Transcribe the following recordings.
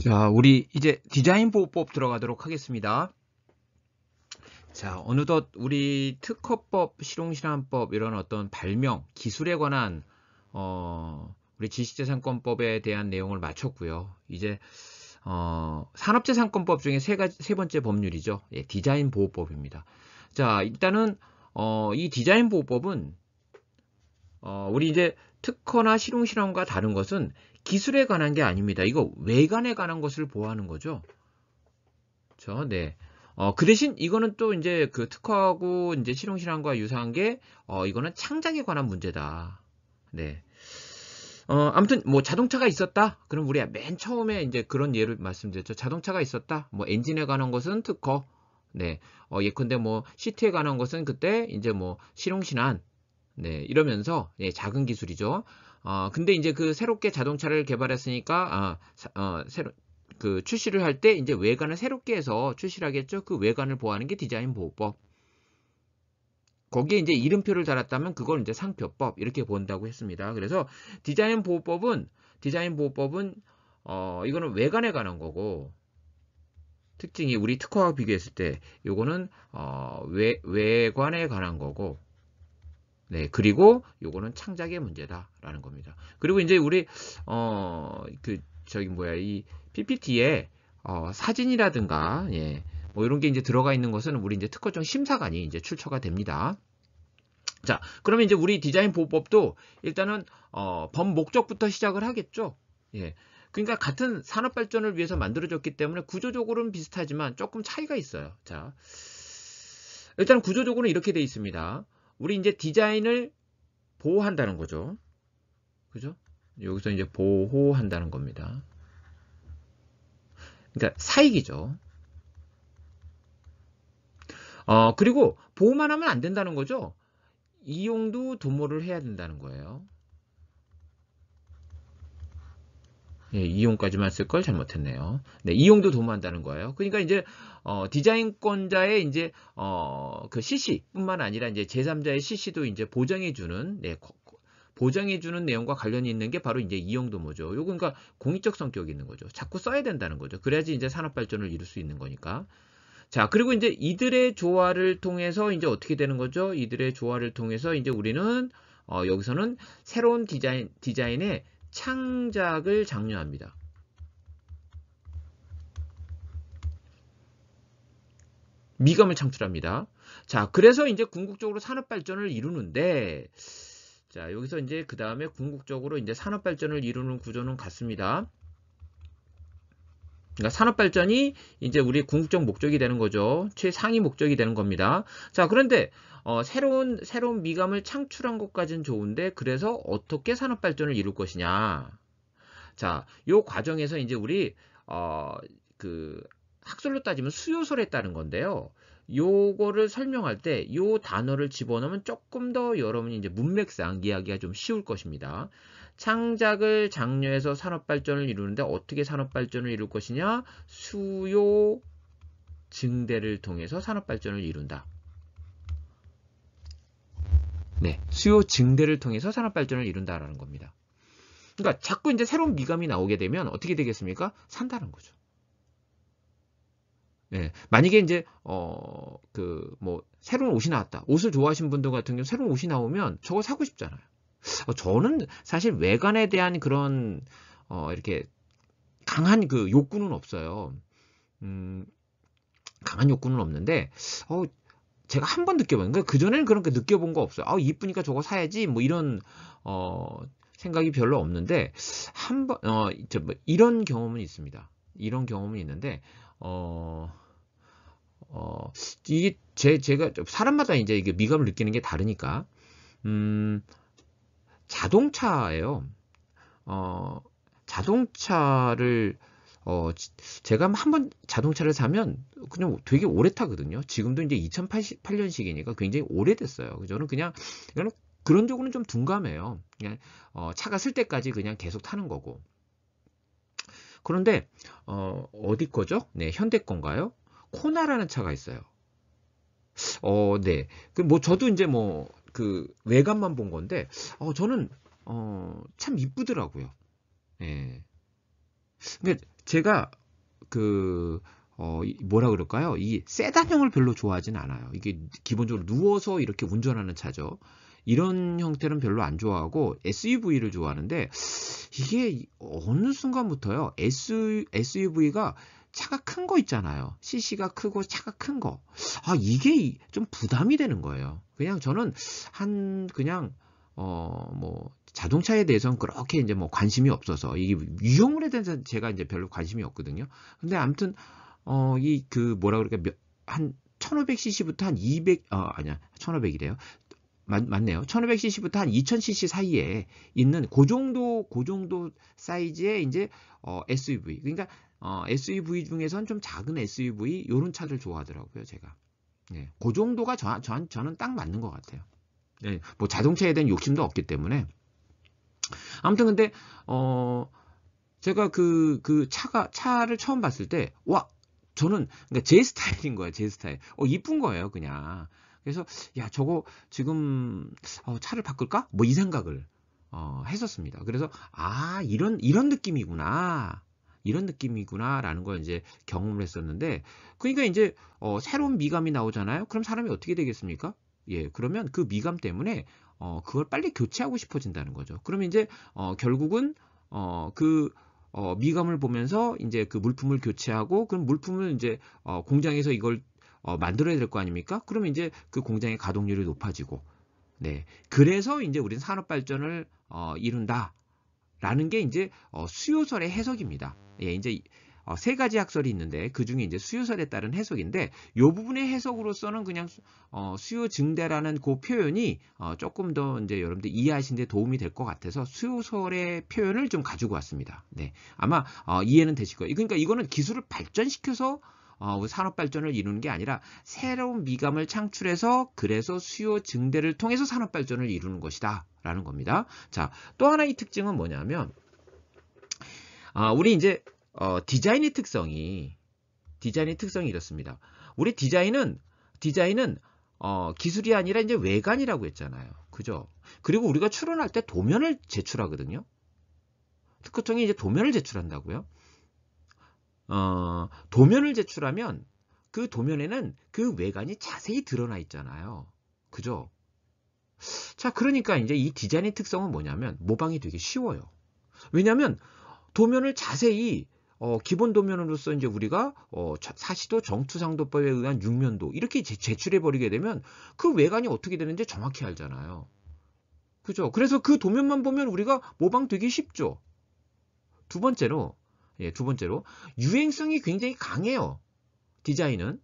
자, 우리 이제 디자인 보호법 들어가도록 하겠습니다. 자, 어느덧 우리 특허법, 실용실험법 이런 어떤 발명, 기술에 관한 우리 지식재산권법에 대한 내용을 마쳤고요. 이제 산업재산권법 중에 세 번째 법률이죠. 예, 디자인 보호법입니다. 자, 일단은 이 디자인 보호법은 우리 이제 특허나 실용실험과 다른 것은 기술에 관한 게 아닙니다. 이거 외관에 관한 것을 보호하는 거죠. 그렇죠? 네. 그 대신 이거는 또 이제 그 특허하고 이제 실용실험과 유사한 게 이거는 창작에 관한 문제다. 네. 아무튼 뭐 자동차가 있었다. 그럼 우리 맨 처음에 이제 그런 예를 말씀드렸죠. 자동차가 있었다. 뭐 엔진에 관한 것은 특허. 네. 예컨대 뭐 시트에 관한 것은 그때 이제 뭐 실용실험. 네. 이러면서 예, 작은 기술이죠. 근데 이제 그 새롭게 자동차를 개발했으니까 새로 그 출시를 할 때 이제 외관을 새롭게 해서 출시를 하겠죠. 그 외관을 보호하는 게 디자인 보호법. 거기에 이제 이름표를 달았다면 그걸 이제 상표법 이렇게 본다고 했습니다. 그래서 디자인 보호법은 이거는 외관에 관한 거고 특징이 우리 특허와 비교했을 때 요거는 외관에 관한 거고 네, 그리고 요거는 창작의 문제다라는 겁니다. 그리고 이제 우리 이 PPT에 사진이라든가 예, 뭐 이런 게 이제 들어가 있는 것은 우리 이제 특허청 심사관이 이제 출처가 됩니다. 자, 그러면 이제 우리 디자인 보호법도 일단은 법 목적부터 시작을 하겠죠. 예. 그러니까 같은 산업 발전을 위해서 만들어졌기 때문에 구조적으로는 비슷하지만 조금 차이가 있어요. 자, 일단 구조적으로는 이렇게 돼 있습니다. 우리 이제 디자인을 보호한다는 거죠. 그죠? 여기서 이제 보호한다는 겁니다. 그러니까 사익이죠. 그리고 보호만 하면 안 된다는 거죠. 이용도 도모를 해야 된다는 거예요. 예, 이용까지만 쓸 걸 잘못했네요. 네, 이용도 도모한다는 거예요. 그러니까 이제 디자인권자의 이제 그 CC뿐만 아니라 이제 제3자의 CC도 이제 보장해주는 네, 보장해주는 내용과 관련이 있는 게 바로 이제 이용도모죠. 요거 그러니까 공익적 성격이 있는 거죠. 자꾸 써야 된다는 거죠. 그래야지 이제 산업 발전을 이룰 수 있는 거니까. 자, 그리고 이제 이들의 조화를 통해서 이제 어떻게 되는 거죠? 이들의 조화를 통해서 이제 우리는 여기서는 새로운 디자인의 창작을 장려합니다. 미감을 창출합니다. 자, 그래서 이제 궁극적으로 산업 발전을 이루는데, 자, 여기서 이제 그 다음에 궁극적으로 이제 산업 발전을 이루는 구조는 같습니다. 그러니까 산업 발전이 이제 우리 궁극적 목적이 되는 거죠. 최상위 목적이 되는 겁니다. 자, 그런데 새로운 미감을 창출한 것까지는 좋은데 그래서 어떻게 산업 발전을 이룰 것이냐? 자, 요 과정에서 이제 우리 그 학술로 따지면 수요설에 따른 건데요. 요거를 설명할 때 요 단어를 집어넣으면 조금 더 여러분이 이제 문맥상 이야기가 좀 쉬울 것입니다. 창작을 장려해서 산업 발전을 이루는데 어떻게 산업 발전을 이룰 것이냐? 수요 증대를 통해서 산업 발전을 이룬다. 네, 수요 증대를 통해서 산업 발전을 이룬다라는 겁니다. 그러니까 자꾸 이제 새로운 미감이 나오게 되면 어떻게 되겠습니까? 산다는 거죠. 네, 만약에 이제 뭐 새로운 옷이 나왔다. 옷을 좋아하시는 분들 같은 경우 새로운 옷이 나오면 저거 사고 싶잖아요. 저는 사실 외관에 대한 그런 이렇게 강한 그 욕구는 없어요. 강한 욕구는 없는데 제가 한 번 느껴본 거 그전에는 그런 거 느껴본 거 없어요. 이쁘니까 저거 사야지 뭐 이런 생각이 별로 없는데 한번 뭐 이런 경험은 있습니다. 이런 경험은 있는데 이게 제가 사람마다 이제 이게 미감을 느끼는 게 다르니까 자동차예요. 자동차를 제가 한번 자동차를 사면 그냥 되게 오래 타거든요. 지금도 이제 2008년식이니까 굉장히 오래됐어요. 저는 그냥 그런 쪽으로는 좀 둔감해요. 그냥 차가 쓸 때까지 그냥 계속 타는 거고. 그런데 어디 거죠? 네, 현대 건가요? 코나라는 차가 있어요. 네. 그 뭐 저도 이제 뭐 그 외관만 본 건데 저는 참 이쁘더라고요. 예. 그러니까 제가 뭐라 그럴까요? 이 세단형을 별로 좋아하진 않아요. 이게 기본적으로 누워서 이렇게 운전하는 차죠. 이런 형태는 별로 안 좋아하고 SUV를 좋아하는데 이게 어느 순간부터요. SUV가 차가 큰 거 있잖아요. CC가 크고 차가 큰 거. 이게 좀 부담이 되는 거예요. 그냥 저는 그냥 뭐 자동차에 대해서는 그렇게 이제 뭐 관심이 없어서 이게 유형물에 대해서 제가 이제 별로 관심이 없거든요. 근데 아무튼 뭐라 그럴까 한 1500cc부터 한 200 아니야 1500이래요. 맞네요. 1500cc부터 한 2000cc 사이에 있는 그 정도 사이즈의 이제 SUV. 그러니까 SUV 중에선 좀 작은 SUV 요런 차들 좋아하더라고요, 제가. 네. 그 정도가 저는 딱 맞는 것 같아요. 네. 뭐 자동차에 대한 욕심도 없기 때문에. 아무튼 근데 제가 차를 처음 봤을 때 저는 그러니까 제 스타일인 거예요, 제 스타일. 이쁜 거예요, 그냥. 그래서 야 저거 지금 차를 바꿀까? 뭐 이 생각을 했었습니다. 그래서 이런 느낌이구나. 이런 느낌이구나라는 걸 이제 경험을 했었는데, 그러니까 이제 새로운 미감이 나오잖아요. 그럼 사람이 어떻게 되겠습니까? 예, 그러면 그 미감 때문에 그걸 빨리 교체하고 싶어진다는 거죠. 그러면 이제 결국은 미감을 보면서 이제 그 물품을 교체하고, 그럼 물품을 이제 공장에서 이걸 만들어야 될 거 아닙니까? 그러면 이제 그 공장의 가동률이 높아지고, 네, 그래서 이제 우리는 산업 발전을 이룬다라는 게 이제 수요설의 해석입니다. 예, 이제 세 가지 학설이 있는데 그 중에 이제 수요설에 따른 해석인데, 요 부분의 해석으로서는 그냥 수요 증대라는 그 표현이 조금 더 이제 여러분들 이해하시는 데 도움이 될 것 같아서 수요설의 표현을 좀 가지고 왔습니다. 네, 아마 이해는 되실 거예요. 그러니까 이거는 기술을 발전시켜서 산업 발전을 이루는 게 아니라 새로운 미감을 창출해서 그래서 수요 증대를 통해서 산업 발전을 이루는 것이다 라는 겁니다. 자, 또 하나의 특징은 뭐냐면 우리 이제 디자인의 특성이 이렇습니다. 우리 디자인은 기술이 아니라 이제 외관이라고 했잖아요. 그죠? 그리고 우리가 출원할 때 도면을 제출하거든요. 특허청이 이제 도면을 제출한다고요. 도면을 제출하면 그 도면에는 그 외관이 자세히 드러나 있잖아요. 그죠? 자, 그러니까 이제 이 디자인의 특성은 뭐냐면 모방이 되게 쉬워요. 왜냐하면 도면을 자세히 기본 도면으로서 이제 우리가 사시도 정투상도법에 의한 육면도 이렇게 제출해 버리게 되면 그 외관이 어떻게 되는지 정확히 알잖아요. 그죠? 그래서 그 도면만 보면 우리가 모방 되기 쉽죠. 두 번째로 유행성이 굉장히 강해요. 디자인은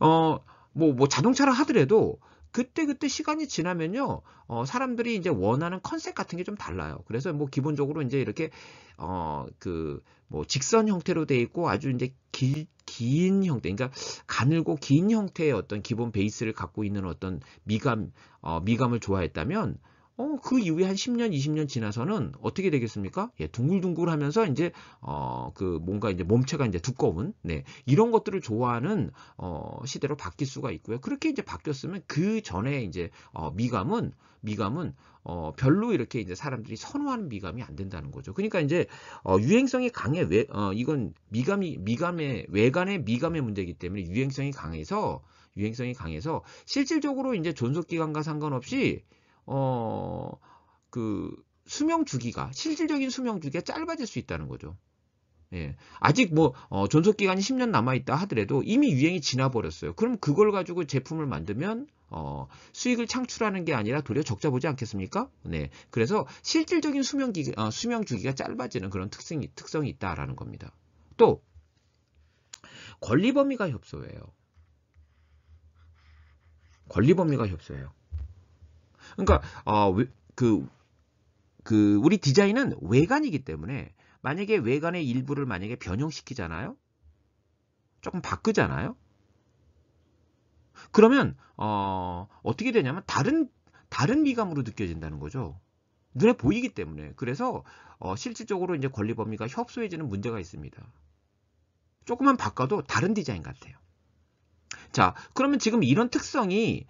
뭐 자동차를 하더라도 그때 시간이 지나면요, 사람들이 이제 원하는 컨셉 같은 게 좀 달라요. 그래서 뭐 기본적으로 이제 이렇게 뭐 직선 형태로 돼 있고 아주 이제 긴 형태, 그러니까 가늘고 긴 형태의 어떤 기본 베이스를 갖고 있는 어떤 미감을 좋아했다면 그 이후에 한 10년, 20년 지나서는 어떻게 되겠습니까? 예, 둥글둥글하면서 이제 뭔가 이제 몸체가 이제 두꺼운, 네, 이런 것들을 좋아하는 시대로 바뀔 수가 있고요. 그렇게 이제 바뀌었으면 그 전에 이제 미감은 별로 이렇게 이제 사람들이 선호하는 미감이 안 된다는 거죠. 그러니까 이제 유행성이 강해. 이건 외관의 미감의 문제이기 때문에 유행성이 강해서 실질적으로 이제 존속 기간과 상관없이 실질적인 수명 주기가 짧아질 수 있다는 거죠. 예. 아직 뭐 존속 기간이 10년 남아 있다 하더라도 이미 유행이 지나 버렸어요. 그럼 그걸 가지고 제품을 만들면 수익을 창출하는 게 아니라 도리어 적자 보지 않겠습니까? 네. 그래서 실질적인 수명 주기가 짧아지는 그런 특성이 있다라는 겁니다. 또 권리 범위가 협소해요. 그러니까 우리 디자인은 외관이기 때문에 만약에 외관의 일부를 만약에 변형시키잖아요. 조금 바꾸잖아요. 그러면 어떻게 되냐면 다른 미감으로 느껴진다는 거죠. 눈에 보이기 때문에. 그래서 실질적으로 이제 권리 범위가 협소해지는 문제가 있습니다. 조금만 바꿔도 다른 디자인 같아요. 자, 그러면 지금 이런 특성이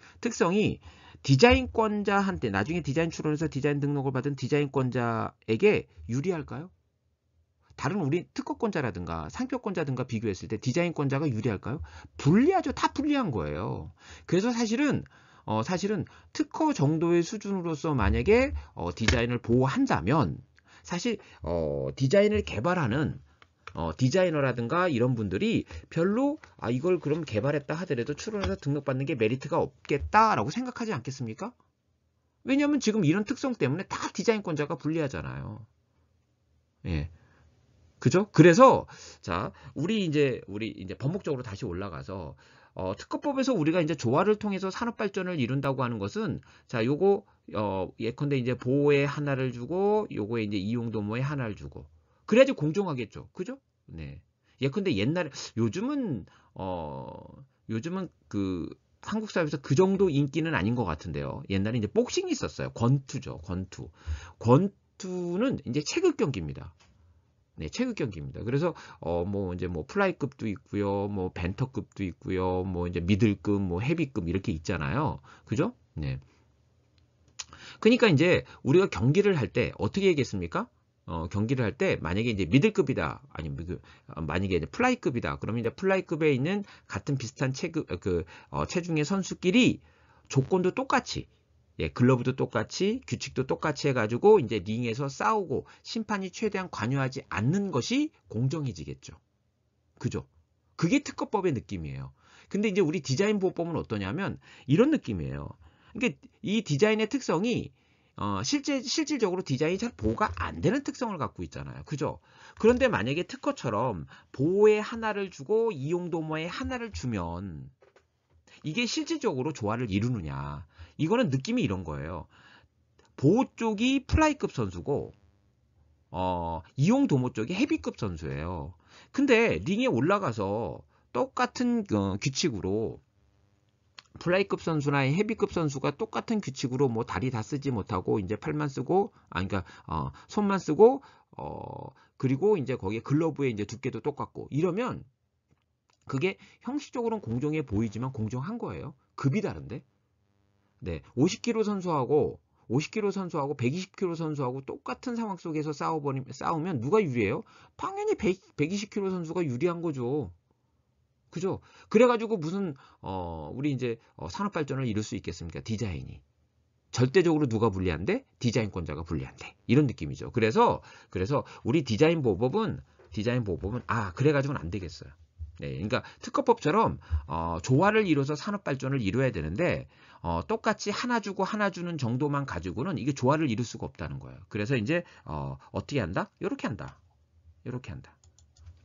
디자인권자한테 나중에 디자인 출원해서 디자인 등록을 받은 디자인권자에게 유리할까요? 다른 우리 특허권자라든가 상표권자든가 비교했을 때 디자인권자가 유리할까요? 불리하죠. 다 불리한 거예요. 그래서 사실은 특허 정도의 수준으로서 만약에 디자인을 보호한다면 사실 디자인을 개발하는 디자이너라든가 이런 분들이 별로 이걸 그럼 개발했다 하더라도 출원해서 등록받는 게 메리트가 없겠다라고 생각하지 않겠습니까? 왜냐하면 지금 이런 특성 때문에 다 디자인권자가 불리하잖아요. 예. 그죠? 그래서 자, 우리 이제 법목적으로 다시 올라가서 특허법에서 우리가 이제 조화를 통해서 산업 발전을 이룬다고 하는 것은 자, 요거 예컨대 이제 보호에 하나를 주고 요거에 이제 이용 도모에 하나를 주고 그래야지 공정하겠죠. 그죠? 네. 예컨대 옛날에 요즘은 그 한국 사회에서 그 정도 인기는 아닌 것 같은데요. 옛날에 이제 복싱이 있었어요. 권투죠. 권투. 권투는 이제 체급 경기입니다. 네, 체급 경기입니다. 그래서 뭐 이제 뭐 플라이급도 있고요, 뭐 벤터급도 있고요, 뭐 이제 미들급, 뭐 헤비급 이렇게 있잖아요. 그죠? 네. 그러니까 이제 우리가 경기를 할 때 어떻게 얘기했습니까? 경기를 할 때 만약에 이제 미들급이다, 아니면 만약에 이제 플라이급이다, 그러면 이제 플라이급에 있는 같은 비슷한 체중의 선수끼리 조건도 똑같이. 예, 글러브도 똑같이, 규칙도 똑같이 해가지고 이제 링에서 싸우고 심판이 최대한 관여하지 않는 것이 공정해지겠죠. 그죠? 그게 특허법의 느낌이에요. 근데 이제 우리 디자인 보호법은 어떠냐면 이런 느낌이에요. 그러니까 이 디자인의 특성이 실질적으로 디자인이 잘 보호가 안 되는 특성을 갖고 있잖아요. 그죠? 그런데 만약에 특허처럼 보호에 하나를 주고 이용 도모에 하나를 주면 이게 실질적으로 조화를 이루느냐. 이거는 느낌이 이런 거예요. 보호 쪽이 플라이급 선수고 이용 도모 쪽이 헤비급 선수예요. 근데 링에 올라가서 똑같은 규칙으로 플라이급 선수나 헤비급 선수가 똑같은 규칙으로 뭐 다리 다 쓰지 못하고 이제 팔만 쓰고 그러니까 손만 쓰고 그리고 이제 거기에 글러브의 이제 두께도 똑같고 이러면 그게 형식적으로는 공정해 보이지만 공정한 거예요. 급이 다른데. 네, 50kg 선수하고 120kg 선수하고 똑같은 상황 속에서 싸우면 누가 유리해요? 당연히 120kg 선수가 유리한 거죠. 그죠? 그래가지고 무슨 우리 이제 산업 발전을 이룰 수 있겠습니까? 디자인이. 절대적으로 누가 불리한데? 디자인권자가 불리한데. 이런 느낌이죠. 그래서 우리 디자인 보호법은 그래가지고는 안 되겠어요. 네, 그러니까 특허법처럼 조화를 이뤄서 산업 발전을 이루어야 되는데 똑같이 하나 주고 하나 주는 정도만 가지고는 이게 조화를 이룰 수가 없다는 거예요. 그래서 이제 어떻게 한다? 이렇게 한다.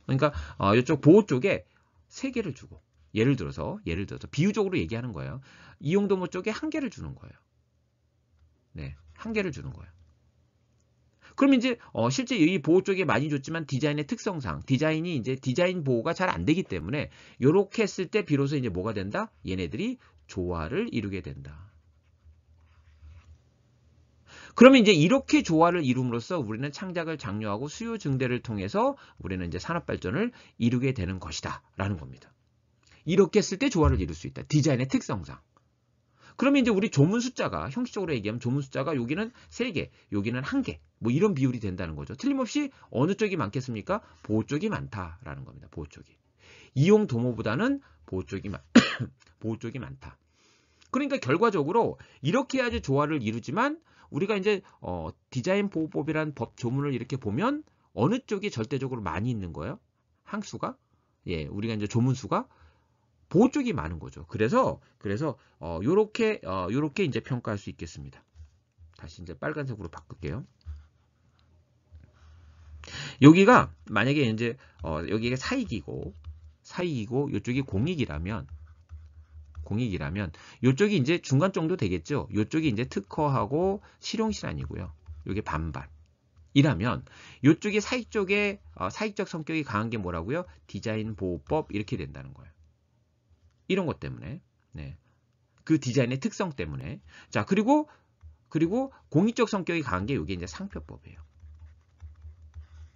그러니까 이쪽 보호 쪽에 3개를 주고 예를 들어서 비유적으로 얘기하는 거예요. 이용도모 쪽에 1개를 주는 거예요. 네, 1개를 주는 거예요. 그럼 이제 실제 이 보호 쪽에 많이 줬지만 디자인의 특성상 디자인이 이제 디자인 보호가 잘 안 되기 때문에 이렇게 했을 때 비로소 이제 뭐가 된다? 얘네들이 조화를 이루게 된다. 그러면 이제 이렇게 조화를 이룸으로써 우리는 창작을 장려하고 수요 증대를 통해서 우리는 이제 산업 발전을 이루게 되는 것이다라는 겁니다. 이렇게 했을 때 조화를 이룰 수 있다. 디자인의 특성상. 그러면 이제 우리 조문 숫자가 형식적으로 얘기하면 조문 숫자가 여기는 3개, 여기는 1개. 뭐 이런 비율이 된다는 거죠. 틀림없이 어느 쪽이 많겠습니까? 보호 쪽이 많다라는 겁니다. 보호 쪽이. 이용 도모보다는 보호 쪽이 많다. 그러니까 결과적으로 이렇게 해야지 조화를 이루지만 우리가 이제 디자인 보호법이라는 법 조문을 이렇게 보면 어느 쪽이 절대적으로 많이 있는 거예요? 항수가? 예, 우리가 이제 조문수가 보호 쪽이 많은 거죠. 그래서 요렇게 이제 평가할 수 있겠습니다. 다시 이제 빨간색으로 바꿀게요. 여기가 만약에 이제 여기가 사익이고 이쪽이 공익이라면 이쪽이 이제 중간 정도 되겠죠. 이쪽이 이제 특허하고 실용실안이고요. 이게 반반. 이라면 이쪽이 사익 쪽에 사익적 성격이 강한 게 뭐라고요? 디자인 보호법 이렇게 된다는 거예요. 이런 것 때문에. 네. 그 디자인의 특성 때문에. 자, 그리고 공익적 성격이 강한 게 이게 이제 상표법이에요.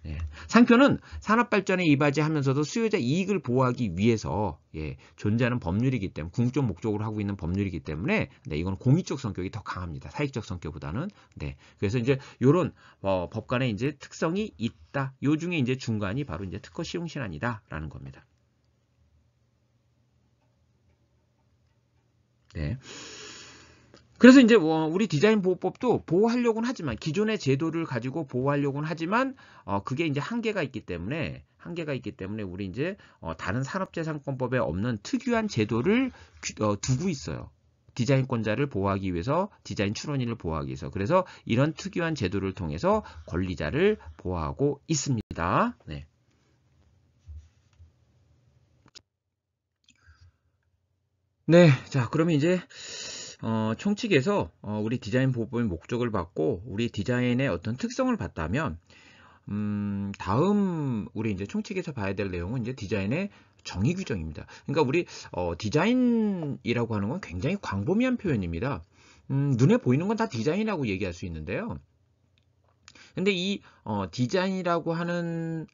예. 상표는 산업발전에 이바지하면서도 수요자 이익을 보호하기 위해서 존재하는 법률이기 때문에 궁적 목적으로 하고 있는 법률이기 때문에 이건 공익적 성격이 더 강합니다. 사익적 성격보다는. 그래서 이제 이런 법관의 이제 특성이 있다. 요 중에 이제 중간이 바로 이제 특허 시용 신안이다라는 겁니다. 네. 그래서 이제 우리 디자인 보호법도 보호하려고는 하지만 기존의 제도를 가지고 보호하려고는 하지만 그게 이제 한계가 있기 때문에 우리 이제 다른 산업재산권법에 없는 특유한 제도를 두고 있어요. 디자인권자를 보호하기 위해서, 디자인 출원인을 보호하기 위해서. 그래서 이런 특유한 제도를 통해서 권리자를 보호하고 있습니다. 네. 네, 자, 그러면 이제 총칙에서 우리 디자인 보호법의 목적을 받고 우리 디자인의 어떤 특성을 봤다면 다음 우리 이제 총칙에서 봐야 될 내용은 이제 디자인의 정의 규정입니다. 그러니까 우리 디자인이라고 하는 건 굉장히 광범위한 표현입니다. 눈에 보이는 건 다 디자인이라고 얘기할 수 있는데요. 근데 이 디자인이라고 하는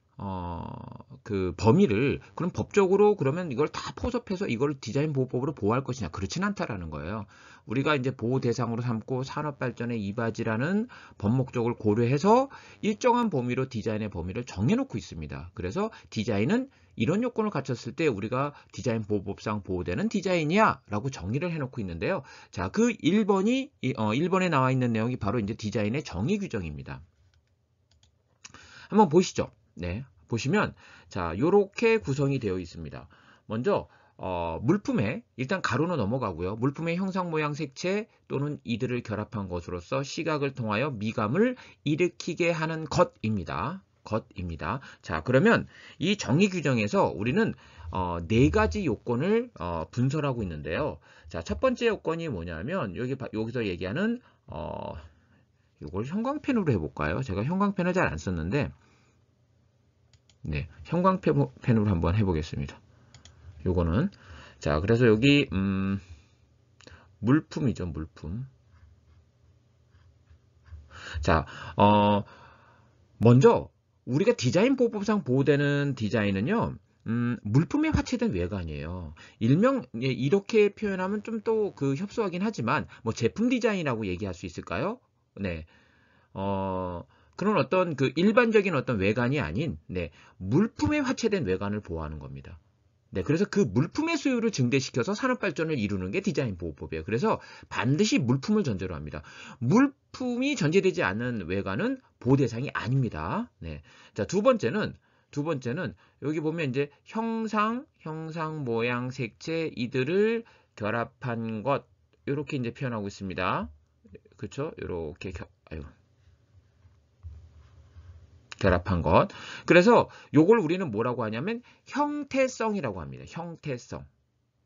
그 범위를 그럼 법적으로 그러면 이걸 다 포섭해서 이걸 디자인 보호법으로 보호할 것이냐, 그렇진 않다라는 거예요. 우리가 이제 보호 대상으로 삼고 산업 발전에 이바지라는 법 목적을 고려해서 일정한 범위로 디자인의 범위를 정해놓고 있습니다. 그래서 디자인은 이런 요건을 갖췄을 때 우리가 디자인 보호법상 보호되는 디자인이야 라고 정의를 해놓고 있는데요. 자, 그 1번에 나와 있는 내용이 바로 이제 디자인의 정의 규정입니다. 한번 보시죠. 네, 보시면 자, 요렇게 구성이 되어 있습니다. 먼저 물품에 일단 가로는 넘어가고요. 물품의 형상, 모양, 색채 또는 이들을 결합한 것으로서 시각을 통하여 미감을 일으키게 하는 것입니다. 자, 그러면 이 정의 규정에서 우리는 네 가지 요건을 분설하고 있는데요. 자, 첫 번째 요건이 뭐냐면 여기서 얘기하는 이걸 형광펜으로 해볼까요? 제가 형광펜을 잘 안 썼는데, 네, 형광펜으로 한번 해보겠습니다. 요거는 자, 그래서 여기 물품이죠, 물품. 자, 먼저 우리가 디자인 보호법상 보호되는 디자인은요, 물품에 화체된 외관이에요. 일명 이렇게 표현하면 좀 또 그 협소하긴 하지만 뭐 제품 디자인이라고 얘기할 수 있을까요? 네. 그런 어떤 그 일반적인 어떤 외관이 아닌 물품에 화체된 외관을 보호하는 겁니다. 네, 그래서 그 물품의 수요를 증대시켜서 산업 발전을 이루는 게 디자인 보호법이에요. 그래서 반드시 물품을 전제로 합니다. 물품이 전제되지 않는 외관은 보호 대상이 아닙니다. 네. 자, 두 번째는 여기 보면 이제 형상, 모양, 색채 이들을 결합한 것 이렇게 이제 표현하고 있습니다. 그렇죠? 이렇게 결합한 것. 그래서 요걸 우리는 뭐라고 하냐면 형태성이라고 합니다. 형태성.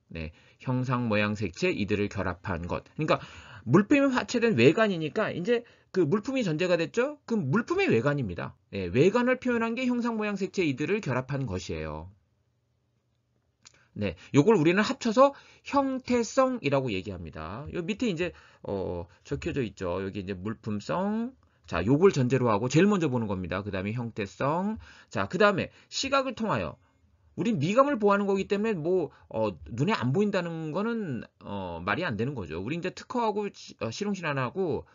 네, 형상, 모양, 색채 이들을 결합한 것. 그러니까 물품이 화체된 외관이니까 이제 그 물품이 전제가 됐죠? 그 물품의 외관입니다. 네, 외관을 표현한 게 형상, 모양, 색채 이들을 결합한 것이에요. 네, 요걸 우리는 합쳐서 형태성이라고 얘기합니다. 요 밑에 이제 적혀져 있죠. 여기 이제 물품성. 자, 요걸 전제로 하고 제일 먼저 보는 겁니다. 그 다음에 형태성. 자, 그 다음에 시각을 통하여. 우린 미감을 보호하는 거기 때문에 뭐 눈에 안 보인다는 거는 말이 안 되는 거죠. 우리 이제 특허하고 실용신안하고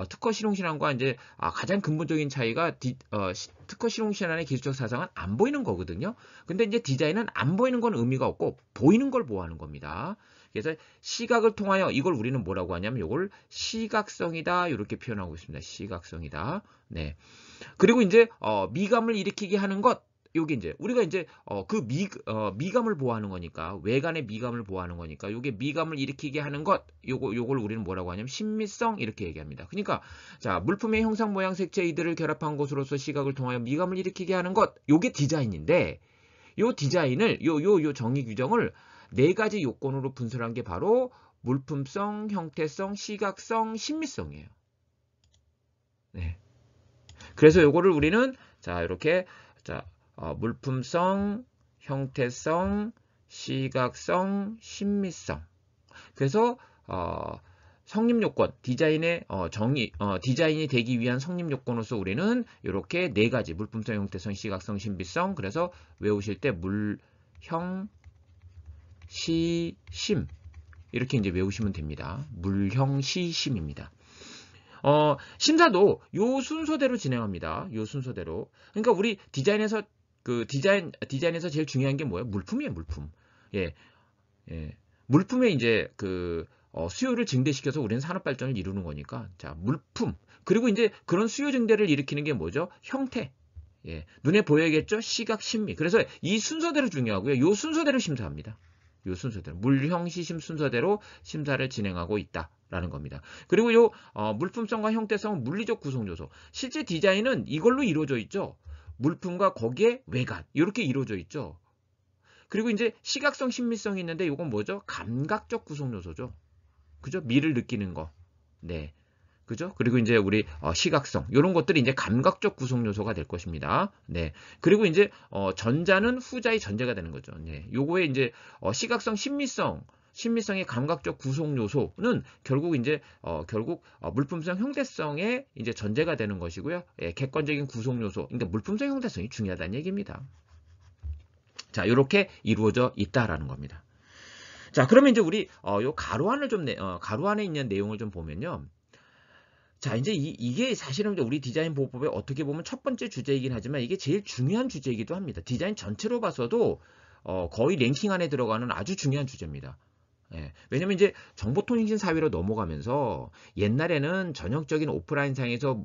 특허 실용신안과 이제 가장 근본적인 차이가 특허 실용신안의 기술적 사상은 안 보이는 거거든요. 근데 이제 디자인은 안 보이는 건 의미가 없고 보이는 걸 보호하는 겁니다. 그래서 시각을 통하여 이걸 우리는 뭐라고 하냐면 이걸 시각성이다 이렇게 표현하고 있습니다. 시각성이다. 네. 그리고 이제 미감을 일으키게 하는 것. 요게 이제 우리가 이제 그 미감을 보호하는 거니까 외관의 미감을 보호하는 거니까 요게 미감을 일으키게 하는 것 요걸 우리는 뭐라고 하냐면 신미성 이렇게 얘기합니다. 그러니까 자, 물품의 형상, 모양, 색채 이들을 결합한 것으로서 시각을 통하여 미감을 일으키게 하는 것 요게 디자인인데 요 디자인을 요 정의 규정을 네 가지 요건으로 분설한 게 바로 물품성, 형태성, 시각성, 신미성이에요. 네. 그래서 요거를 우리는 자, 이렇게 자, 물품성, 형태성, 시각성, 신미성. 그래서 성립 요건, 디자인의 디자인이 되기 위한 성립 요건으로서 우리는 이렇게 네 가지 물품성, 형태성, 시각성, 신비성. 그래서 외우실 때 물형, 시, 심 이렇게 이제 외우시면 됩니다. 물형, 시, 심입니다. 심사도 요 순서대로 진행합니다. 요 순서대로. 그러니까 우리 디자인에서 디자인에서 제일 중요한 게 뭐예요? 물품이에요, 물품. 예. 예. 물품에 이제 수요를 증대시켜서 우리는 산업 발전을 이루는 거니까. 자, 물품. 그리고 이제 그런 수요 증대를 일으키는 게 뭐죠? 형태. 예. 눈에 보여야겠죠? 시각, 심미. 그래서 이 순서대로 중요하고요. 요 순서대로 심사합니다. 요 순서대로. 물형, 시심 순서대로 심사를 진행하고 있다라는 겁니다. 그리고 요 물품성과 형태성은 물리적 구성 요소. 실제 디자인은 이걸로 이루어져 있죠. 물품과 거기에 외관. 이렇게 이루어져 있죠. 그리고 이제 시각성, 심미성이 있는데 이건 뭐죠? 감각적 구성 요소죠. 그죠? 미를 느끼는 거. 네. 그죠? 그리고 이제 우리 시각성 이런 것들이 이제 감각적 구성 요소가 될 것입니다. 네. 그리고 이제 전자는 후자의 전제가 되는 거죠. 네. 요거에 이제 시각성, 심미성의 감각적 구성 요소는 결국 이제 물품성, 형태성의 이제 전제가 되는 것이고요. 예, 객관적인 구성 요소. 그러니까 물품성, 형태성이 중요하다는 얘기입니다. 자, 이렇게 이루어져 있다라는 겁니다. 자, 그러면 이제 우리 요 가로 안에 있는 내용을 좀 보면요. 자, 이제 이게 사실은 우리 디자인 보호법에 어떻게 보면 첫 번째 주제이긴 하지만 이게 제일 중요한 주제이기도 합니다. 디자인 전체로 봐서도 거의 랭킹 안에 들어가는 아주 중요한 주제입니다. 예, 왜냐면 이제 정보통신 사회로 넘어가면서 옛날에는 전형적인 오프라인 상에서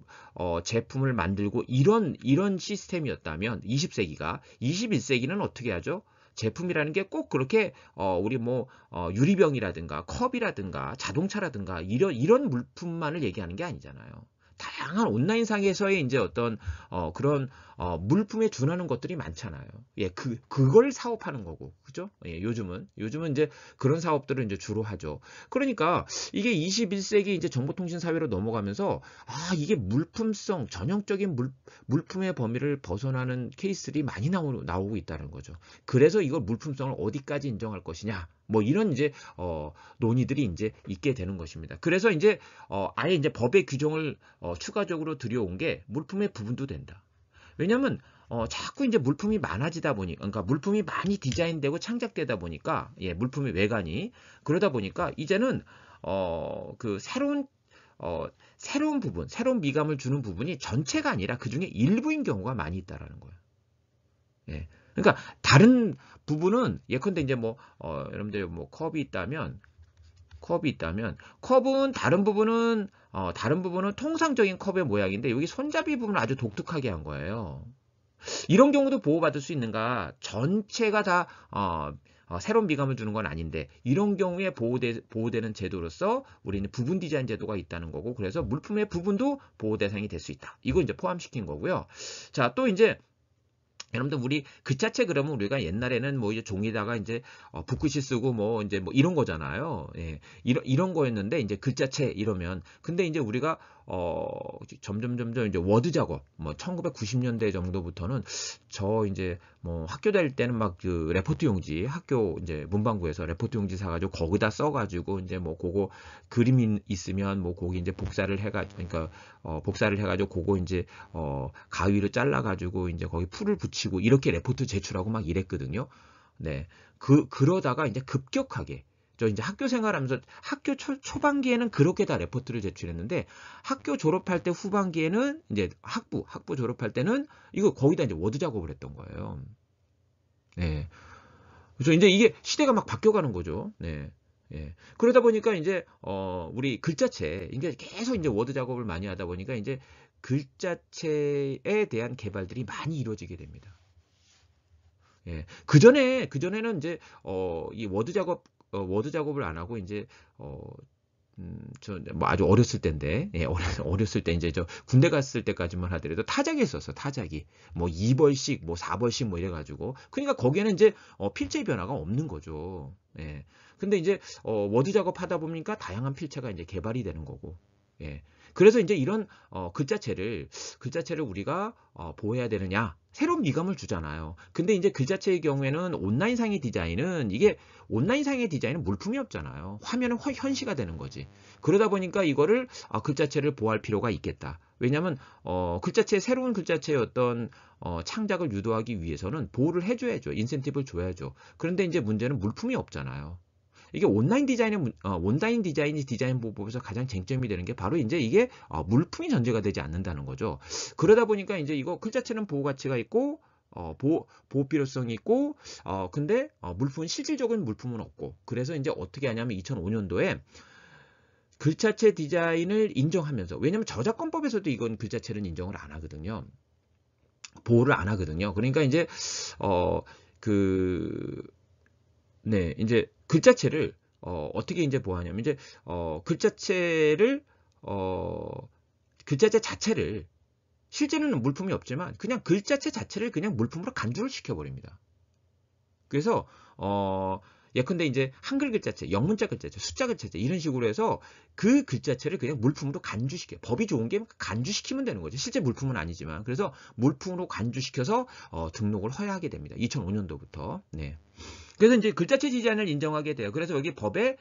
제품을 만들고 이런 시스템이었다면 20세기가 21세기는 어떻게 하죠? 제품이라는 게 꼭 그렇게 우리 유리병이라든가 컵이라든가 자동차라든가 이런 물품만을 얘기하는 게 아니잖아요. 다양한 온라인 상에서의 이제 어떤 그런 물품에 준하는 것들이 많잖아요. 예, 그걸 사업하는 거고, 그죠? 예, 요즘은 이제 그런 사업들을 이제 주로 하죠. 그러니까 이게 21세기 이제 정보통신 사회로 넘어가면서 이게 물품성, 전형적인 물품의 범위를 벗어나는 케이스들이 많이 나오고 있다는 거죠. 그래서 이걸 물품성을 어디까지 인정할 것이냐. 뭐 이런 이제 논의들이 이제 있게 되는 것입니다. 그래서 이제 아예 이제 법의 규정을 추가적으로 들여온 게 물품의 부분도 된다. 왜냐하면 자꾸 이제 물품이 많아지다 보니, 그러니까 물품이 많이 디자인되고 창작되다 보니까, 예, 물품의 외관이 그러다 보니까 이제는 그 새로운 부분, 새로운 미감을 주는 부분이 전체가 아니라 그 중에 일부인 경우가 많이 있다라는 거예요. 예. 그러니까 다른 부분은 예컨대 이제 여러분들 컵이 있다면 컵은 다른 부분은 통상적인 컵의 모양인데 여기 손잡이 부분을 아주 독특하게 한 거예요. 이런 경우도 보호받을 수 있는가? 전체가 다 새로운 미감을 주는 건 아닌데 이런 경우에 보호되는 제도로서 우리는 부분 디자인 제도가 있다는 거고 그래서 물품의 부분도 보호 대상이 될 수 있다. 이거 이제 포함시킨 거고요. 자, 또 이제 여러분들 우리 글자체 그러면 우리가 옛날에는 이제 종이다가 이제 붓글씨 쓰고 이제 이런 거잖아요. 예. 이런 거였는데 이제 글자체 이러면 근데 이제 우리가 점점 이제 워드 작업 1990년대 정도부터는 저 이제 학교 다닐 때는 막 그 레포트 용지 학교 이제 문방구에서 레포트 용지 사가지고 거기다 써가지고 이제 그거 그림이 있으면 거기 이제 복사를 해가지고 그거 이제 가위로 잘라가지고 이제 거기 풀을 붙이고 이렇게 레포트 제출하고 막 이랬거든요. 네. 그러다가 이제 급격하게 저 이제 학교 생활하면서 학교 초반기에는 그렇게 다 레포트를 제출했는데 학교 졸업할 때 후반기에는 이제 학부 졸업할 때는 이거 거기다 이제 워드 작업을 했던 거예요. 네. 그래서 이제 이게 시대가 막 바뀌어가는 거죠. 네. 예. 그러다 보니까 이제 우리 글자체 이게 계속 이제 워드 작업을 많이 하다 보니까 이제 글자체에 대한 개발들이 많이 이루어지게 됩니다. 예. 그전에는 이제 이 워드 작업을 안 하고 이제 아주 어렸을 때인데, 예, 어렸을 때 이제 저 군대 갔을 때까지만 하더라도 타작이 있었어, 타작이. 2벌씩, 4벌씩 이래가지고. 그러니까 거기에는 이제 필체 변화가 없는 거죠. 예. 근데 이제 워드 작업하다 보니까 다양한 필체가 이제 개발이 되는 거고. 예. 그래서 이제 이런 글자체를 우리가 보호해야 되느냐? 새로운 미감을 주잖아요. 근데 이제 글자체의 경우에는 온라인상의 디자인은 이게 온라인상의 디자인은 물품이 없잖아요. 화면은 현시가 되는 거지. 그러다 보니까 이거를 글자체를 보호할 필요가 있겠다. 왜냐하면 글자체 새로운 글자체의 어떤 창작을 유도하기 위해서는 보호를 해줘야죠. 인센티브를 줘야죠. 그런데 이제 문제는 물품이 없잖아요. 이게 온라인 디자인 보호법에서 가장 쟁점이 되는 게 바로 이제 이게 물품이 전제가 되지 않는다는 거죠. 그러다 보니까 이제 이거 글자체는 보호 가치가 있고 보호 필요성이 있고 근데 물품은 실질적인 물품은 없고 그래서 이제 어떻게 하냐면 2005년도에 글자체 디자인을 인정하면서 왜냐면 저작권법에서도 이건 글자체는 인정을 안 하거든요. 보호를 안 하거든요. 그러니까 이제 네, 이제 글자체를 어떻게 이제 보호하냐면 이제 글자체를 글자체 자체를 실제는 물품이 없지만 그냥 글자체 자체를 그냥 물품으로 간주를 시켜버립니다. 그래서 예컨대 이제 한글 글자체, 영문자 글자체, 숫자 글자체 이런 식으로 해서 그 글자체를 그냥 물품으로 간주시켜. 법이 좋은 게 간주시키면 되는 거죠. 실제 물품은 아니지만. 그래서 물품으로 간주시켜서 등록을 허용하게 됩니다. 2005년도부터. 네. 그래서 이제 글자체 디자인을 인정하게 돼요. 그래서 여기 법에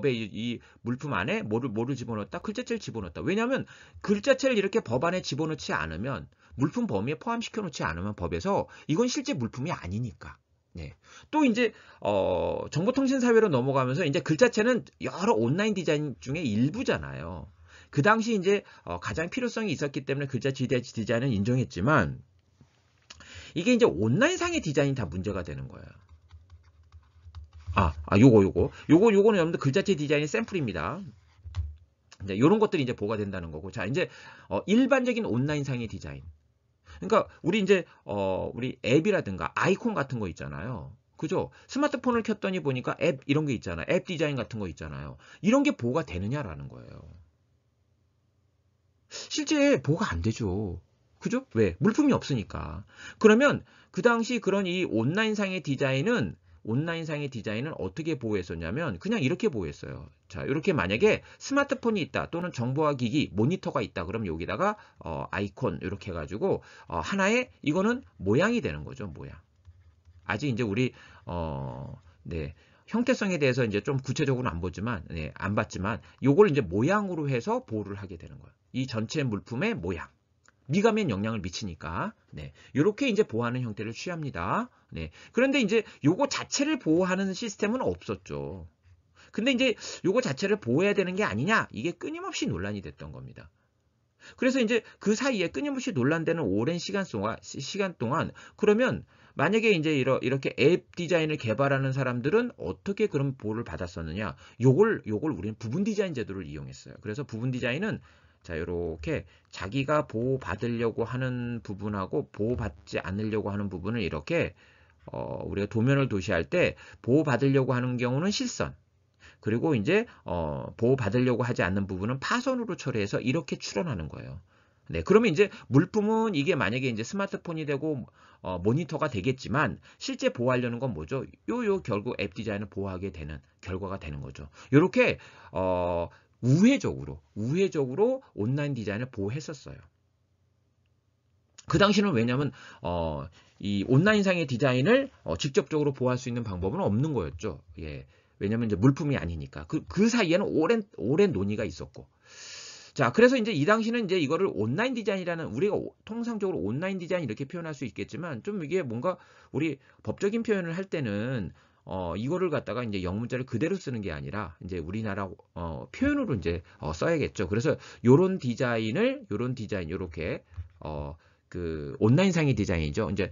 이 물품 안에 뭐를 집어넣었다? 글자체를 집어넣었다. 왜냐하면 글자체를 이렇게 법 안에 집어넣지 않으면 물품 범위에 포함시켜 놓지 않으면 법에서 이건 실제 물품이 아니니까. 네. 또 이제 정보통신 사회로 넘어가면서 이제 글자체는 여러 온라인 디자인 중에 일부잖아요. 그 당시 이제 가장 필요성이 있었기 때문에 글자체 디자인은 인정했지만 이게 이제 온라인상의 디자인이 다 문제가 되는 거예요. 요거는 여러분들 글자체 디자인의 샘플입니다. 이제 요런 것들이 이제 보호가 된다는 거고. 자, 이제 일반적인 온라인상의 디자인. 그러니까 우리 이제 우리 앱이라든가 아이콘 같은 거 있잖아요. 그죠? 스마트폰을 켰더니 보니까 앱 이런 게 있잖아요. 앱 디자인 같은 거 있잖아요. 이런 게 보호가 되느냐라는 거예요. 실제 보호가 안 되죠. 그죠? 왜? 물품이 없으니까. 그러면 그 당시 그런 이 온라인상의 디자인은 어떻게 보호했었냐면 그냥 이렇게 보호했어요. 자, 이렇게 만약에 스마트폰이 있다 또는 정보화 기기, 모니터가 있다 그러면 여기다가 아이콘 이렇게 해가지고 하나의 이거는 모양이 되는 거죠. 모양. 아직 이제 우리 네. 형태성에 대해서 이제 좀 구체적으로는 안 보지만, 네, 안 봤지만, 요걸 이제 모양으로 해서 보호를 하게 되는 거예요. 이 전체 물품의 모양. 미감에 영향을 미치니까, 네. 요렇게 이제 보호하는 형태를 취합니다. 네. 그런데 이제 요거 자체를 보호하는 시스템은 없었죠. 근데 이제 요거 자체를 보호해야 되는 게 아니냐? 이게 끊임없이 논란이 됐던 겁니다. 그래서 이제 그 사이에 끊임없이 논란되는 오랜 시간 동안 그러면 만약에 이제 이렇게 앱 디자인을 개발하는 사람들은 어떻게 그런 보호를 받았었느냐? 요걸 우리는 부분 디자인 제도를 이용했어요. 그래서 부분 디자인은 자, 이렇게 자기가 보호받으려고 하는 부분하고 보호받지 않으려고 하는 부분을 이렇게 우리가 도면을 도시할 때 보호받으려고 하는 경우는 실선, 그리고 이제 보호받으려고 하지 않는 부분은 파선으로 처리해서 이렇게 출원하는 거예요. 네, 그러면 이제 물품은 이게 만약에 이제 스마트폰이 되고 모니터가 되겠지만 실제 보호하려는 건 뭐죠? 결국 앱 디자인을 보호하게 되는 결과가 되는 거죠. 이렇게 우회적으로 온라인 디자인을 보호했었어요. 그 당시는 왜냐하면 이 온라인상의 디자인을 직접적으로 보호할 수 있는 방법은 없는 거였죠. 예. 왜냐면 이제 물품이 아니니까. 그 사이에는 오랜 논의가 있었고. 자, 그래서 이제 이 당시는 이제 이거를 온라인 디자인이라는 우리가 통상적으로 온라인 디자인 이렇게 표현할 수 있겠지만 좀 이게 뭔가 우리 법적인 표현을 할 때는 이거를 갖다가 이제 영문자를 그대로 쓰는 게 아니라 이제 우리나라 표현으로 이제 써야겠죠. 그래서 요런 디자인 요렇게 그 온라인상의 디자인이죠. 이제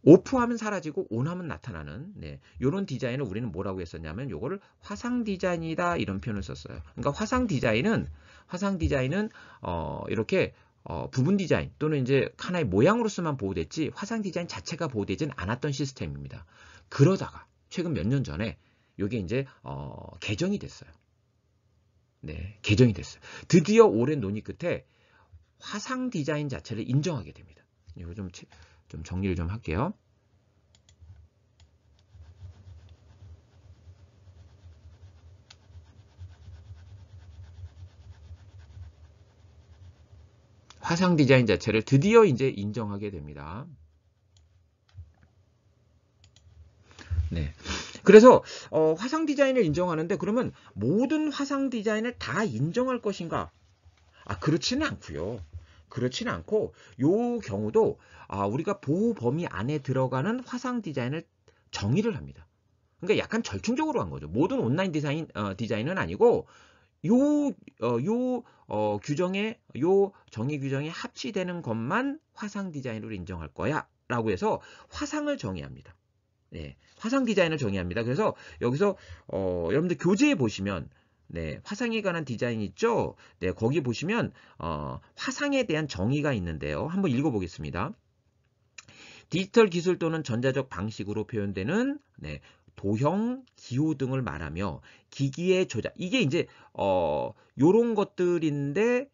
오프하면 사라지고 온하면 나타나는 이런 디자인을 우리는 뭐라고 했었냐면 요거를 화상 디자인이다 이런 표현을 썼어요. 그러니까 화상 디자인은 이렇게 부분 디자인 또는 이제 하나의 모양으로서만 보호됐지 화상 디자인 자체가 보호되진 않았던 시스템입니다. 그러다가 최근 몇 년 전에 요게 이제 개정이 됐어요. 네, 개정이 됐어요. 드디어 오랜 논의 끝에 화상 디자인 자체를 인정하게 됩니다. 이거 좀 정리를 좀 할게요. 화상 디자인 자체를 드디어 이제 인정하게 됩니다. 네. 그래서 화상 디자인을 인정하는데 그러면 모든 화상 디자인을 다 인정할 것인가? 그렇지는 않고요. 그렇지는 않고 요 경우도 우리가 보호 범위 안에 들어가는 화상 디자인을 정의를 합니다. 그러니까 약간 절충적으로 한 거죠. 모든 온라인 디자인은 아니고 규정에 요 정의 규정에 합치되는 것만 화상 디자인으로 인정할 거야라고 해서 화상을 정의합니다. 네, 화상 디자인을 정의합니다. 그래서 여기서 여러분들 교재에 보시면 네, 화상에 관한 디자인 있죠? 네, 거기 보시면 화상에 대한 정의가 있는데요. 한번 읽어보겠습니다. 디지털 기술 또는 전자적 방식으로 표현되는 네, 도형, 기호 등을 말하며 기기의 조작. 이게 이제 요런 것들인데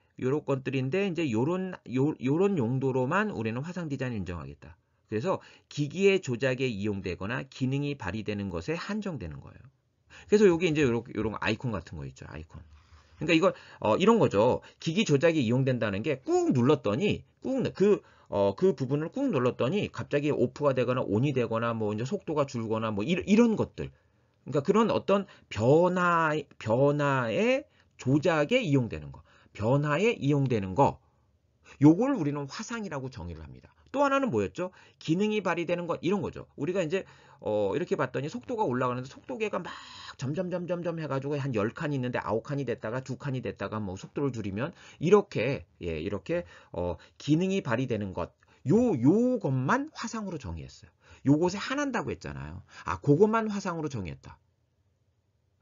이제 요런 용도로만 우리는 화상 디자인을 인정하겠다. 그래서 기기의 조작에 이용되거나 기능이 발휘되는 것에 한정되는 거예요. 그래서 요게 이제 요런 아이콘 같은 거 있죠. 아이콘. 그러니까 이걸 이런 거죠. 기기 조작에 이용된다는 게 꾹 눌렀더니 그 부분을 꾹 눌렀더니 갑자기 오프가 되거나 온이 되거나 뭐 이제 속도가 줄거나 뭐 이런 것들. 그러니까 그런 어떤 변화의 조작에 이용되는 거. 변화에 이용되는 거. 요걸 우리는 화상이라고 정의를 합니다. 또 하나는 뭐였죠? 기능이 발휘되는 것 이런 거죠. 우리가 이제 이렇게 봤더니 속도가 올라가는데 속도계가 막 점점 해가지고 한 10칸이 있는데 9칸이 됐다가 2칸이 됐다가 뭐 속도를 줄이면 이렇게 기능이 발휘되는 것 요것만 화상으로 정의했어요. 요것에 한한다고 했잖아요. 그것만 화상으로 정의했다.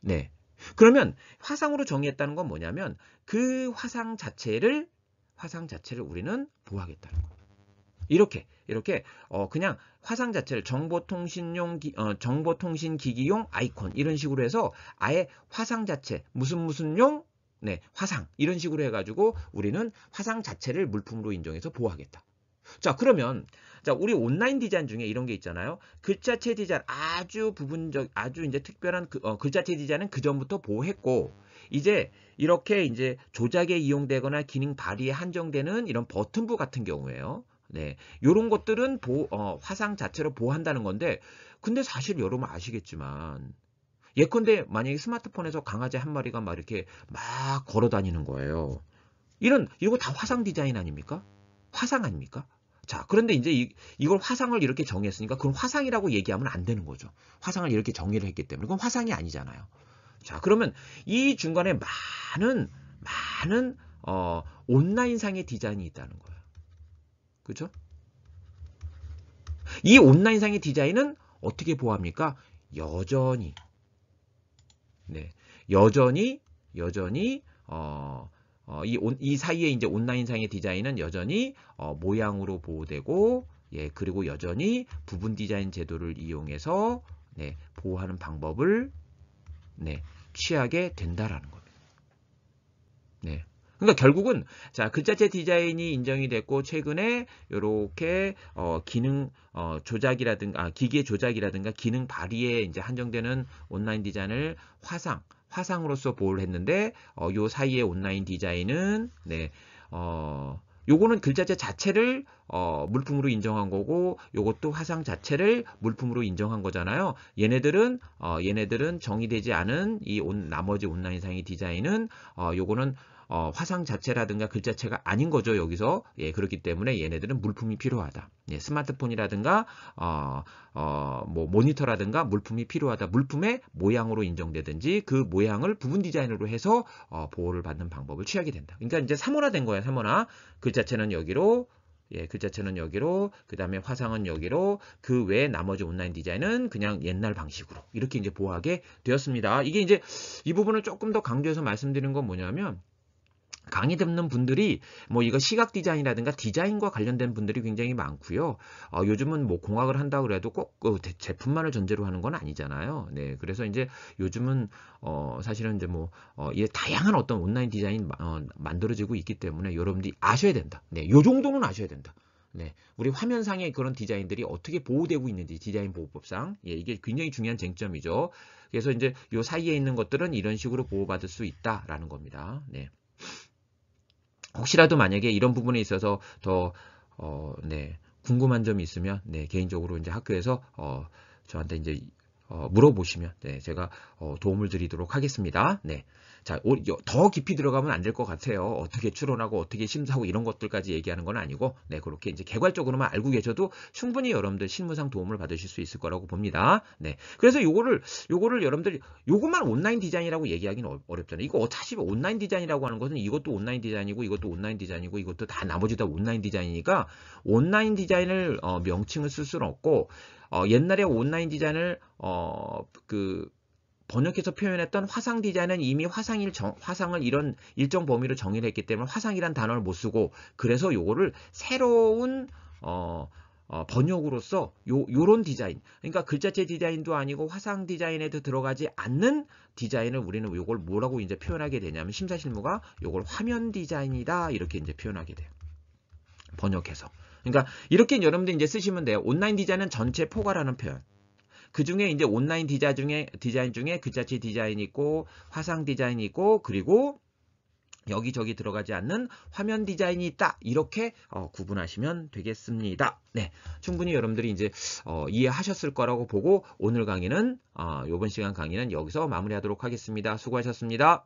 네. 그러면 화상으로 정의했다는 건 뭐냐면 그 화상 자체를 우리는 보호하겠다는 거예요. 이렇게 그냥 화상 자체를 정보통신기기용 아이콘 이런 식으로 해서 아예 화상 자체 무슨용 네, 화상 이런 식으로 해가지고 우리는 화상 자체를 물품으로 인정해서 보호하겠다. 자, 그러면 우리 온라인 디자인 중에 이런 게 있잖아요. 글자체 디자인 아주 이제 특별한 글자체 디자인은 그 전부터 보호했고 이제 이렇게 이제 조작에 이용되거나 기능 발휘에 한정되는 이런 버튼부 같은 경우에요. 네, 요런 것들은 화상 자체로 보호한다는 건데 근데 사실 여러분 아시겠지만 예컨대 만약에 스마트폰에서 강아지 한 마리가 막 이렇게 막 걸어 다니는 거예요. 이거 다 화상 디자인 아닙니까? 화상 아닙니까? 자, 그런데 이제 이걸 화상을 이렇게 정했으니까 그건 화상이라고 얘기하면 안 되는 거죠. 화상을 이렇게 정의를 했기 때문에 그건 화상이 아니잖아요. 자, 그러면 이 중간에 많은 온라인상의 디자인이 있다는 거예요. 그죠? 이 온라인상의 디자인은 어떻게 보호합니까? 여전히 이 사이에 이제 온라인상의 디자인은 여전히 모양으로 보호되고 그리고 여전히 부분 디자인 제도를 이용해서 보호하는 방법을 취하게 된다라는 겁니다. 네. 그러니까 결국은 글자체 디자인이 인정이 됐고 최근에 이렇게 기능 조작이라든가 기계 조작이라든가 기능 발휘에 이제 한정되는 온라인 디자인을 화상으로서 보호를 했는데 요 사이의 온라인 디자인은 요거는 글자체 자체를 물품으로 인정한 거고 요것도 화상 자체를 물품으로 인정한 거잖아요. 얘네들은 정의되지 않은 나머지 온라인상의 디자인은 요거는 화상 자체라든가 글자체가 아닌 거죠. 여기서 그렇기 때문에 얘네들은 물품이 필요하다. 스마트폰이라든가 뭐 모니터라든가 물품이 필요하다. 물품의 모양으로 인정되든지 그 모양을 부분 디자인으로 해서 보호를 받는 방법을 취하게 된다. 그러니까 이제 3원화된 거예요. 3원화. 글자체는 여기로 그 다음에 화상은 여기로, 그 외에 나머지 온라인 디자인은 그냥 옛날 방식으로 이렇게 이제 보호하게 되었습니다. 이게 이제 이 부분을 조금 더 강조해서 말씀드리는 건 뭐냐면 강의 듣는 분들이 뭐 이거 시각 디자인이라든가 디자인과 관련된 분들이 굉장히 많고요. 요즘은 뭐 공학을 한다 그래도 꼭 제품만을 전제로 하는 건 아니잖아요. 네, 그래서 이제 요즘은 사실은 이제 뭐 다양한 어떤 온라인 디자인 만들어지고 있기 때문에 여러분들이 아셔야 된다. 네, 요 정도는 아셔야 된다. 네, 우리 화면상의 그런 디자인들이 어떻게 보호되고 있는지 디자인 보호법상 이게 굉장히 중요한 쟁점이죠. 그래서 이제 요 사이에 있는 것들은 이런 식으로 보호받을 수 있다라는 겁니다. 네. 혹시라도 만약에 이런 부분에 있어서 더 네, 궁금한 점이 있으면 네, 개인적으로 이제 학교에서 저한테 이제 물어보시면 네, 제가 도움을 드리도록 하겠습니다. 네. 자, 더 깊이 들어가면 안 될 것 같아요. 어떻게 추론하고 어떻게 심사하고 이런 것들까지 얘기하는 건 아니고, 네, 그렇게 이제 개괄적으로만 알고 계셔도 충분히 여러분들 실무상 도움을 받으실 수 있을 거라고 봅니다. 네. 그래서 요거를 여러분들이 요것만 온라인 디자인이라고 얘기하기는 어렵잖아요. 이거 사실 온라인 디자인이라고 하는 것은 이것도 온라인 디자인이고 이것도 온라인 디자인이고 이것도 다 나머지 다 온라인 디자인이니까 온라인 디자인을 명칭을 쓸 수는 없고, 옛날에 온라인 디자인을 번역해서 표현했던 화상 디자인은 이미 화상을 이런 일정 범위로 정의를 했기 때문에 화상이란 단어를 못 쓰고, 그래서 요거를 새로운 번역으로서 요런 디자인, 그러니까 글자체 디자인도 아니고 화상 디자인에도 들어가지 않는 디자인을 우리는 요걸 뭐라고 이제 표현하게 되냐면, 심사실무가 요걸 화면 디자인이다 이렇게 이제 표현하게 돼요. 번역해서. 그러니까 이렇게 여러분들 이제 쓰시면 돼요. 온라인 디자인은 전체 포괄하는 표현. 그 중에 이제 온라인 디자인 중에 글자체 디자인이 있고, 화상 디자인이 있고, 그리고 여기저기 들어가지 않는 화면 디자인이 있다. 이렇게 구분하시면 되겠습니다. 네, 충분히 여러분들이 이제 이해하셨을 거라고 보고 오늘 강의는 이번 시간 강의는 여기서 마무리하도록 하겠습니다. 수고하셨습니다.